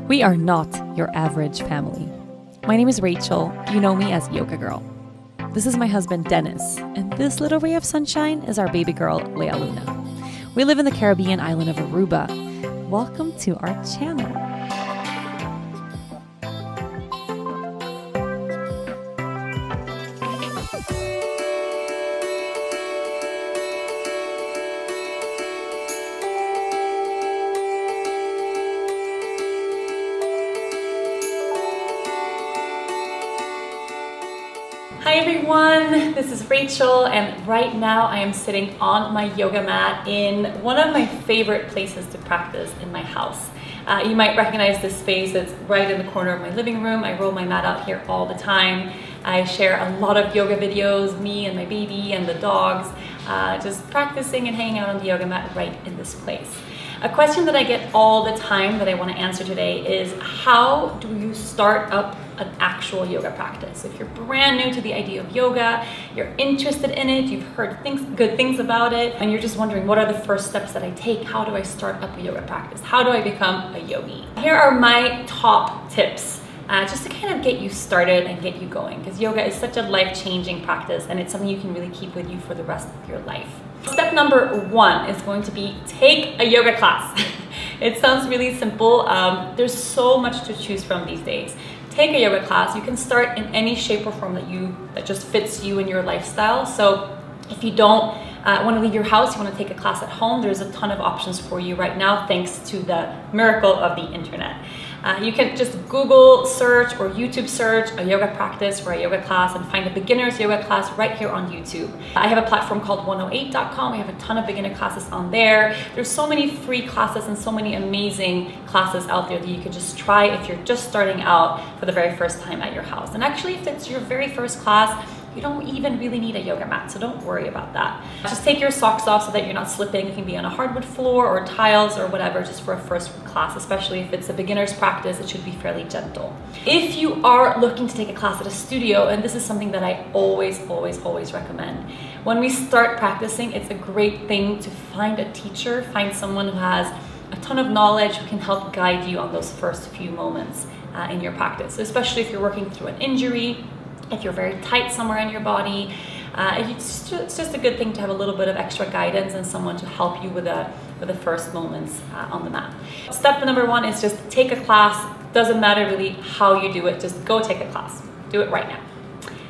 We are not your average family. My name is Rachel. You know me as Yoga Girl. This is my husband, Dennis, and this little ray of sunshine is our baby girl, Leia Luna. We live in the Caribbean island of Aruba. Welcome to our channel. Hi everyone, this is Rachel, and right now I am sitting on my yoga mat in one of my favorite places to practice in my house. You might recognize this space. It's right in the corner of my living room. I roll my mat out here all the time. I share a lot of yoga videos, me and my baby and the dogs, just practicing and hanging out on the yoga mat right in this place. A question that I get all the time that I want to answer today is, how do you start up an actual yoga practice? If you're brand new to the idea of yoga, you're interested in it, you've heard good things about it, and you're just wondering, what are the first steps that I take? How do I start up a yoga practice? How do I become a yogi? Here are my top tips just to kind of get you started and get you going, because yoga is such a life-changing practice and it's something you can really keep with you for the rest of your life. Step number one is going to be take a yoga class. It sounds really simple. There's so much to choose from these days. Take a yoga class. You can start in any shape or form that just fits you and your lifestyle. So if you don't want to leave your house, you want to take a class at home, there's a ton of options for you right now thanks to the miracle of the internet. You can just Google search or YouTube search a yoga practice or a yoga class and find a beginner's yoga class right here on YouTube. I have a platform called 108.com. I have a ton of beginner classes on there. There's so many free classes and so many amazing classes out there that you can just try if you're just starting out for the very first time at your house. And actually, if it's your very first class, you don't even really need a yoga mat, so don't worry about that. Just take your socks off so that you're not slipping. You can be on a hardwood floor or tiles or whatever, just for a first class, especially if it's a beginner's practice, it should be fairly gentle. If you are looking to take a class at a studio, and this is something that I always recommend, when we start practicing, it's a great thing to find a teacher, find someone who has a ton of knowledge, who can help guide you on those first few moments in your practice, especially if you're working through an injury, if you're very tight somewhere in your body. It's just a good thing to have a little bit of extra guidance and someone to help you with the first moments on the mat. Step number one is just take a class. Doesn't matter really how you do it, just go take a class. Do it right now.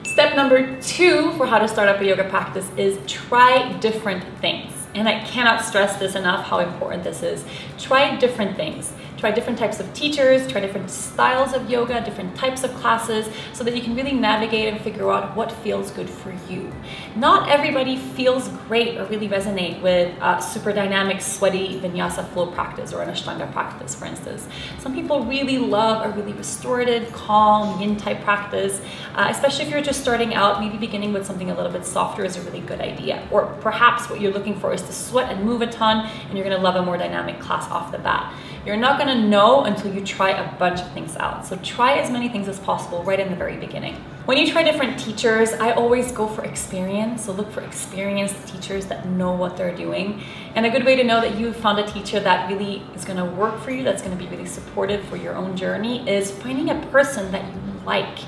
Step number two for how to start up a yoga practice is try different things. And I cannot stress this enough, how important this is. Try different things. Try different types of teachers, try different styles of yoga, different types of classes, so that you can really navigate and figure out what feels good for you. Not everybody feels great or really resonate with super dynamic, sweaty vinyasa flow practice or an Ashtanga practice, for instance. Some people really love a really restorative, calm, yin type practice, especially if you're just starting out. Maybe beginning with something a little bit softer is a really good idea. Or perhaps what you're looking for is to sweat and move a ton, and you're gonna love a more dynamic class off the bat. You're not gonna know until you try a bunch of things out. So try as many things as possible right in the very beginning. When you try different teachers, I always go for experience. So look for experienced teachers that know what they're doing. And a good way to know that you've found a teacher that really is gonna work for you, that's gonna be really supportive for your own journey, is finding a person that you like.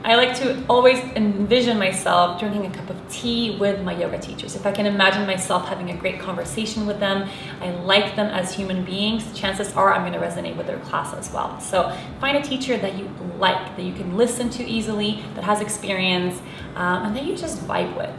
I like to always envision myself drinking a cup of tea with my yoga teachers. If I can imagine myself having a great conversation with them, I like them as human beings, chances are I'm going to resonate with their class as well. So find a teacher that you like, that you can listen to easily, that has experience, and that you just vibe with.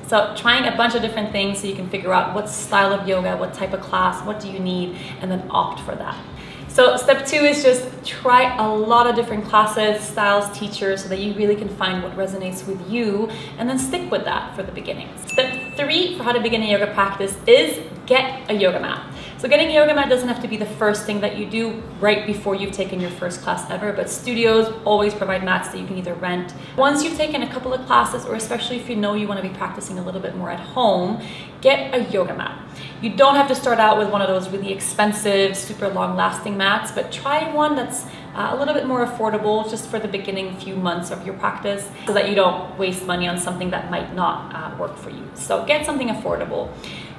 So trying a bunch of different things so you can figure out what style of yoga, what type of class, what do you need, and then opt for that. So step two is just try a lot of different classes, styles, teachers, so that you really can find what resonates with you, and then stick with that for the beginning. Step three for how to begin a yoga practice is get a yoga mat. So getting a yoga mat doesn't have to be the first thing that you do right before you've taken your first class ever, but studios always provide mats that you can either rent. Once you've taken a couple of classes, or especially if you know you want to be practicing a little bit more at home, get a yoga mat. You don't have to start out with one of those really expensive, super long-lasting mats, but try one that's a little bit more affordable just for the beginning few months of your practice, so that you don't waste money on something that might not work for you. So get something affordable.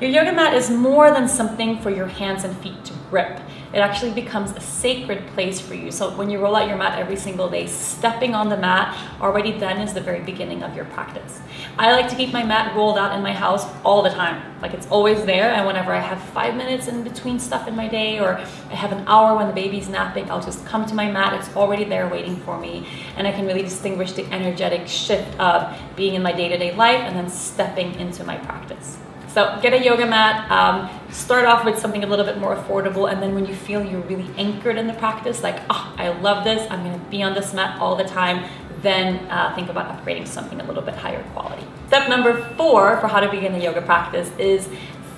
Your yoga mat is more than something for your hands and feet to grip. It actually becomes a sacred place for you. So when you roll out your mat every single day, stepping on the mat already then is the very beginning of your practice. I like to keep my mat rolled out in my house all the time. Like, it's always there, and whenever I have 5 minutes in between stuff in my day, or I have an hour when the baby's napping, I'll just come to my mat. It's already there waiting for me, and I can really distinguish the energetic shift of being in my day-to-day life and then stepping into my practice. So get a yoga mat, start off with something a little bit more affordable, and then when you feel you're really anchored in the practice, like, oh, I love this, I'm gonna be on this mat all the time, then think about upgrading to something a little bit higher quality. Step number 4 for how to begin a yoga practice is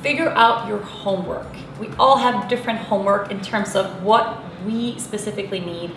figure out your homework. We all have different homework in terms of what we specifically need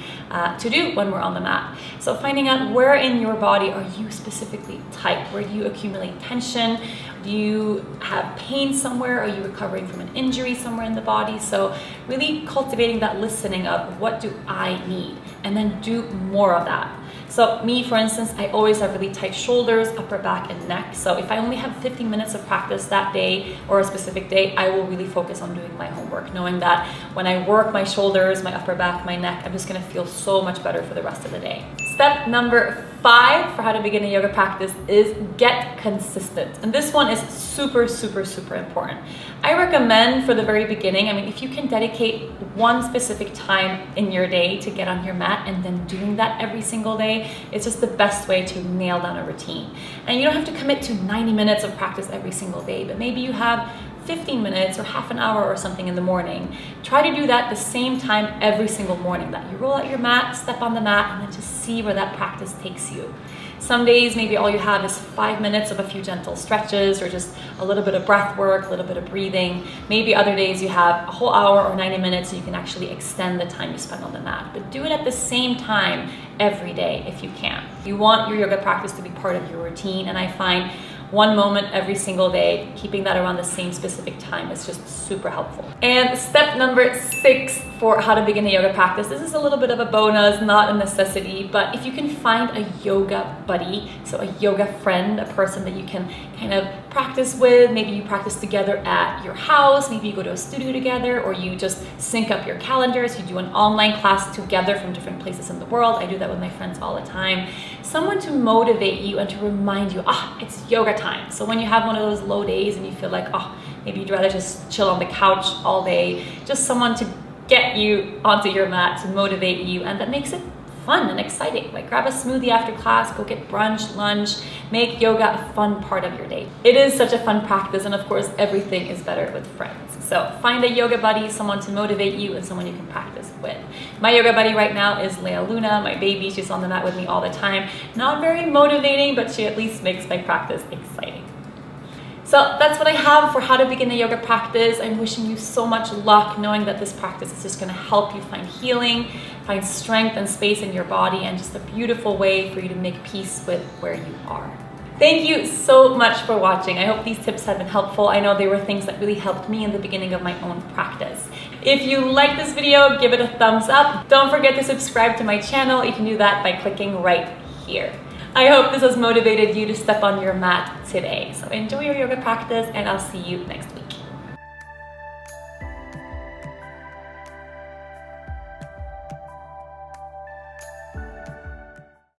to do when we're on the mat. So finding out where in your body are you specifically tight, where do you accumulate tension, do you have pain somewhere, are you recovering from an injury somewhere in the body? So really cultivating that listening of what do I need, and then do more of that. So me, for instance, I always have really tight shoulders, upper back, and neck. So if I only have 15 minutes of practice that day or a specific day, I will really focus on doing my homework, knowing that when I work my shoulders, my upper back, my neck, I'm just gonna feel so much better for the rest of the day. Step number 5 for how to begin a yoga practice is get consistent. And this one is super, super, super important. I recommend for the very beginning, I mean, if you can dedicate one specific time in your day to get on your mat and then doing that every single day, it's just the best way to nail down a routine. And you don't have to commit to 90 minutes of practice every single day, but maybe you have 15 minutes or half an hour or something in the morning. Try to do that the same time every single morning, that you roll out your mat, step on the mat, and then just see where that practice takes you. Some days, maybe all you have is 5 minutes of a few gentle stretches or just a little bit of breath work, a little bit of breathing. Maybe other days you have a whole hour or 90 minutes so you can actually extend the time you spend on the mat. But do it at the same time every day if you can. You want your yoga practice to be part of your routine, and I find one moment every single day, keeping that around the same specific time is just super helpful. And step number 6 for how to begin a yoga practice. This is a little bit of a bonus, not a necessity, but if you can find a yoga buddy, so a yoga friend, a person that you can kind of practice with, maybe you practice together at your house, maybe you go to a studio together, or you just sync up your calendars, you do an online class together from different places in the world. I do that with my friends all the time. Someone to motivate you and to remind you, it's yoga time. So when you have one of those low days and you feel like, maybe you'd rather just chill on the couch all day, just someone to get you onto your mat, to motivate you, and that makes it fun and exciting. Like, grab a smoothie after class, go get brunch, lunch, make yoga a fun part of your day. It is such a fun practice, and of course, everything is better with friends. So find a yoga buddy, someone to motivate you, and someone you can practice with. My yoga buddy right now is Leia Luna, my baby. She's on the mat with me all the time. Not very motivating, but she at least makes my practice exciting. So that's what I have for how to begin a yoga practice. I'm wishing you so much luck, knowing that this practice is just going to help you find healing, find strength and space in your body, and just a beautiful way for you to make peace with where you are. Thank you so much for watching. I hope these tips have been helpful. I know they were things that really helped me in the beginning of my own practice. If you like this video, give it a thumbs up. Don't forget to subscribe to my channel. You can do that by clicking right here. I hope this has motivated you to step on your mat today. So enjoy your yoga practice, and I'll see you next week.